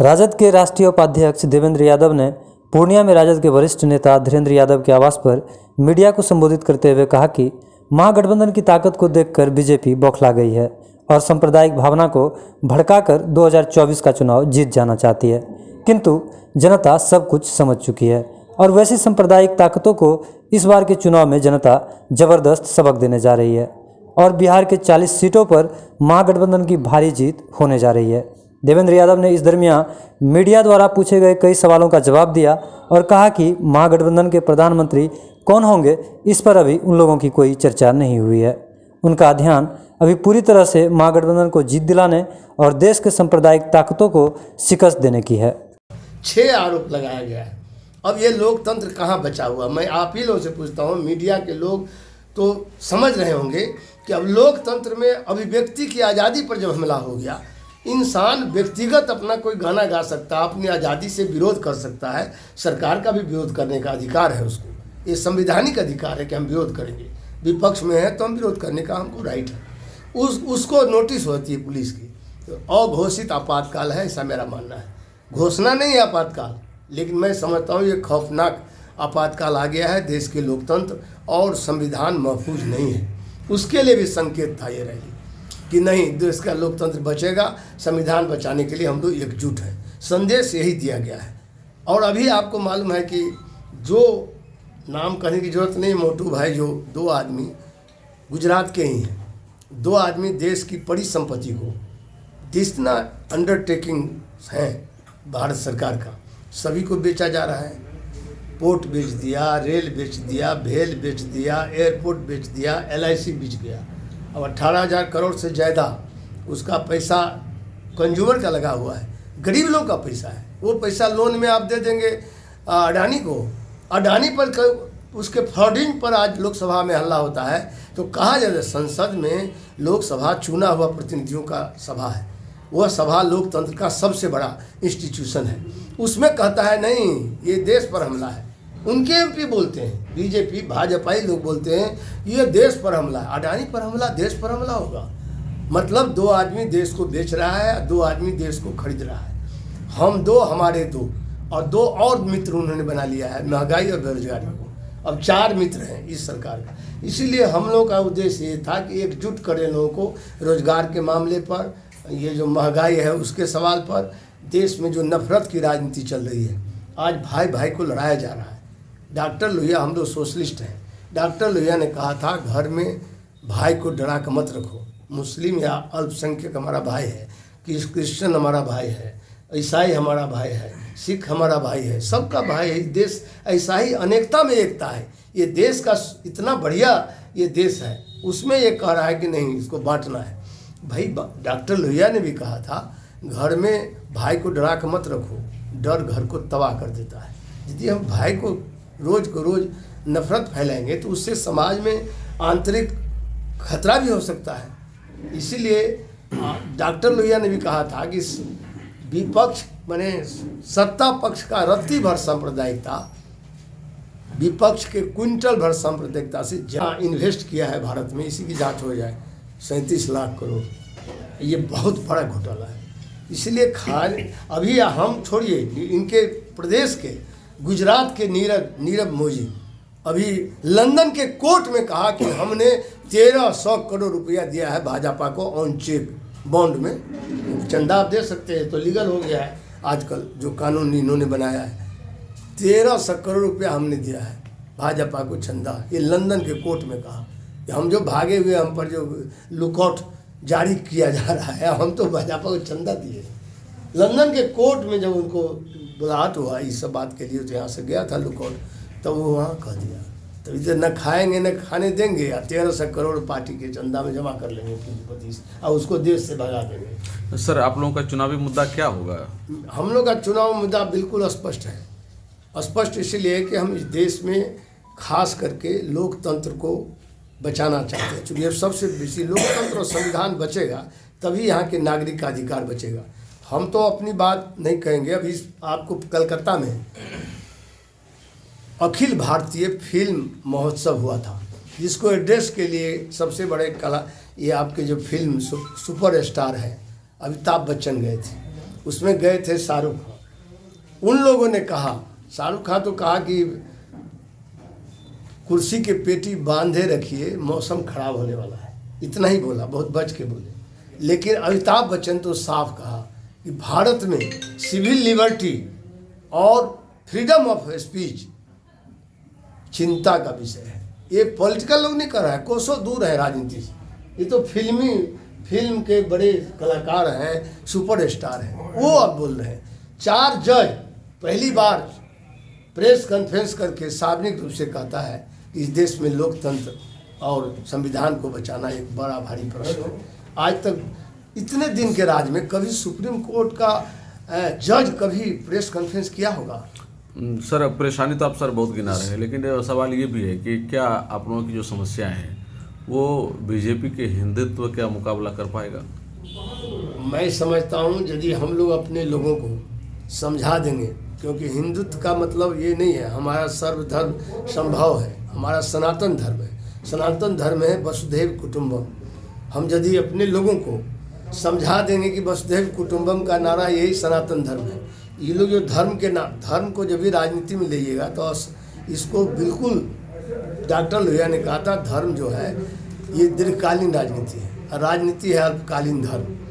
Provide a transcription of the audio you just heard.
राजद के राष्ट्रीय उपाध्यक्ष देवेंद्र यादव ने पूर्णिया में राजद के वरिष्ठ नेता धीरेन्द्र यादव के आवास पर मीडिया को संबोधित करते हुए कहा कि महागठबंधन की ताकत को देखकर बीजेपी बौखला गई है और सांप्रदायिक भावना को भड़काकर 2024 का चुनाव जीत जाना चाहती है, किंतु जनता सब कुछ समझ चुकी है और वैसी सांप्रदायिक ताकतों को इस बार के चुनाव में जनता जबरदस्त सबक देने जा रही है और बिहार के 40 सीटों पर महागठबंधन की भारी जीत होने जा रही है। देवेंद्र यादव ने इस दरमियान मीडिया द्वारा पूछे गए कई सवालों का जवाब दिया और कहा कि महागठबंधन के प्रधानमंत्री कौन होंगे, इस पर अभी उन लोगों की कोई चर्चा नहीं हुई है। उनका ध्यान अभी पूरी तरह से महागठबंधन को जीत दिलाने और देश के सांप्रदायिक ताकतों को शिकस्त देने की है। 6 आरोप लगाया गया है। अब ये लोकतंत्र कहाँ बचा हुआ? मैं आप ही लोगों से पूछता हूँ, मीडिया के लोग तो समझ रहे होंगे कि अब लोकतंत्र में अभिव्यक्ति की आज़ादी पर जब हमला हो गया, इंसान व्यक्तिगत अपना कोई गाना गा सकता है, अपनी आज़ादी से विरोध कर सकता है, सरकार का भी विरोध करने का अधिकार है उसको, ये संवैधानिक अधिकार है कि हम विरोध करेंगे, विपक्ष में है तो हम विरोध करने का हमको राइट है। उसको नोटिस होती है पुलिस की, तो अघोषित आपातकाल है, ऐसा मेरा मानना है। घोषणा नहीं है आपातकाल, लेकिन मैं समझता हूँ ये खौफनाक आपातकाल आ गया है। देश के लोकतंत्र और संविधान महफूज नहीं है, उसके लिए भी संकेत था ये रैली कि नहीं, देश का लोकतंत्र बचेगा, संविधान बचाने के लिए हम लोग एकजुट हैं। संदेश यही दिया गया है। और अभी आपको मालूम है कि जो नाम कहने की जरूरत नहीं, मोटू भाई, जो 2 आदमी गुजरात के ही हैं, 2 आदमी देश की बड़ी संपत्ति को, जितना अंडरटेकिंग है भारत सरकार का, सभी को बेचा जा रहा है। पोर्ट बेच दिया, रेल बेच दिया, भेल बेच दिया, एयरपोर्ट बेच दिया, LIC बिच गया। अब 18,000 करोड़ से ज़्यादा उसका पैसा कंज्यूमर का लगा हुआ है, गरीब लोग का पैसा है। वो पैसा लोन में आप दे देंगे अडानी को। अडानी पर उसके फ्रॉडिंग पर आज लोकसभा में हल्ला होता है, तो कहा जाता है संसद में लोकसभा चुना हुआ प्रतिनिधियों का सभा है, वह सभा लोकतंत्र का सबसे बड़ा इंस्टीट्यूशन है। उसमें कहता है नहीं, ये देश पर हमला है। उनके MP बोलते हैं, बीजेपी भाजपाई लोग बोलते हैं ये देश पर हमला है। अडानी पर हमला, देश पर हमला होगा? मतलब 2 आदमी देश को बेच रहा है, 2 आदमी देश को खरीद रहा है। हम 2, हमारे 2, और 2 और मित्र उन्होंने बना लिया है, महंगाई और बेरोजगारी को। अब 4 मित्र हैं इस सरकार का। इसीलिए हम लोग का उद्देश्य ये था कि एकजुट करें लोगों को रोजगार के मामले पर, ये जो महंगाई है उसके सवाल पर। देश में जो नफरत की राजनीति चल रही है, आज भाई भाई को लड़ाया जा रहा है। डॉक्टर लोहिया, हम लोग सोशलिस्ट हैं, डॉक्टर लोहिया ने कहा था घर में भाई को डरा कर मत रखो। मुस्लिम या अल्पसंख्यक हमारा भाई है, क्रिश्चियन हमारा भाई है, ईसाई हमारा भाई है, सिख हमारा भाई है, सबका भाई है। देश ऐसा ही अनेकता में एकता है। ये देश का इतना बढ़िया ये देश है, उसमें ये कह रहा है कि नहीं, इसको बांटना है। भाई डॉक्टर लोहिया ने भी कहा था घर में भाई को डरा कर मत रखो, डर घर को तबाह कर देता है। यदि हम भाई को रोज़ नफरत फैलाएंगे तो उससे समाज में आंतरिक खतरा भी हो सकता है। इसीलिए डॉक्टर लोहिया ने भी कहा था कि विपक्ष माने सत्ता पक्ष का रत्ती भर सांप्रदायिकता, विपक्ष के क्विंटल भर सांप्रदायिकता से जहाँ इन्वेस्ट किया है भारत में, इसी की जांच हो जाए। 37 लाख करोड़, ये बहुत बड़ा घोटाला है। इसलिए अभी हम छोड़िए, इनके प्रदेश के गुजरात के नीरव मोदी अभी लंदन के कोर्ट में कहा कि हमने 1300 करोड़ रुपया दिया है भाजपा को ऑन चेक बॉन्ड में। चंदा आप दे सकते हैं, तो लीगल हो गया है आजकल, जो कानून इन्होंने बनाया है। 1300 करोड़ रुपया हमने दिया है भाजपा को चंदा, ये लंदन के कोर्ट में कहा। हम जो भागे हुए, हम पर जो लुकआउट जारी किया जा रहा है, हम तो भाजपा को चंदा दिए। लंदन के कोर्ट में जब उनको बुलाहट हुआ इस सब बात के लिए, तो यहाँ से गया था लुकआउट, तब वो वहाँ कह दिया। तो इधर न खाएंगे न खाने देंगे, या 1300 करोड़ पार्टी के चंदा में जमा कर लेंगे पूंजीपति, और उसको देश से भगा देंगे। सर, आप लोगों का चुनावी मुद्दा क्या होगा? हम लोग का चुनाव मुद्दा बिल्कुल स्पष्ट है। स्पष्ट इसलिए कि हम इस देश में खास करके लोकतंत्र को बचाना चाहते हैं। चूँकि सबसे बेसी लोकतंत्र और संविधान बचेगा तभी यहाँ के नागरिक का अधिकार बचेगा। हम तो अपनी बात नहीं कहेंगे। अभी आपको कलकत्ता में अखिल भारतीय फिल्म महोत्सव हुआ था, जिसको एड्रेस के लिए सबसे बड़े कला ये आपके जो फिल्म सुपर स्टार है अमिताभ बच्चन गए थे। उसमें गए थे शाहरुख खान। उन लोगों ने कहा, शाहरुख खान तो कहा कि कुर्सी के पेटी बांधे रखिए, मौसम खराब होने वाला है, इतना ही बोला, बहुत बच के बोले। लेकिन अमिताभ बच्चन तो साफ कहा कि भारत में सिविल लिबर्टी और फ्रीडम ऑफ स्पीच चिंता का विषय है। ये पॉलिटिकल लोग नहीं कर रहा है, कोसों दूर है राजनीति से। ये तो फिल्म के बड़े कलाकार हैं, सुपरस्टार हैं, वो अब बोल रहे हैं। 4 जज पहली बार प्रेस कॉन्फ्रेंस करके सार्वजनिक रूप से कहता है कि इस देश में लोकतंत्र और संविधान को बचाना एक बड़ा भारी प्रश्न है। आज तक इतने दिन के राज में कभी सुप्रीम कोर्ट का जज कभी प्रेस कॉन्फ्रेंस किया होगा? सर, परेशानी तो आप सर बहुत गिना रहे हैं, लेकिन सवाल ये भी है कि क्या आप लोगों की जो समस्याएं हैं वो बीजेपी के हिंदुत्व का मुकाबला कर पाएगा? मैं समझता हूँ यदि हम लोग अपने लोगों को समझा देंगे, क्योंकि हिंदुत्व का मतलब ये नहीं है हमारा सर्वधर्म संभव है, हमारा सनातन धर्म है। सनातन धर्म है वसुधैव कुटुंबम। हम यदि अपने लोगों को समझा देंगे कि वसुधैव कुटुंबम का नारा यही सनातन धर्म है, ये लोग जो धर्म को जब भी राजनीति में लाइएगा तो इसको बिल्कुल, डॉक्टर लोहिया ने कहा था धर्म जो है ये दीर्घकालीन राजनीति है, राजनीति है अल्पकालीन धर्म।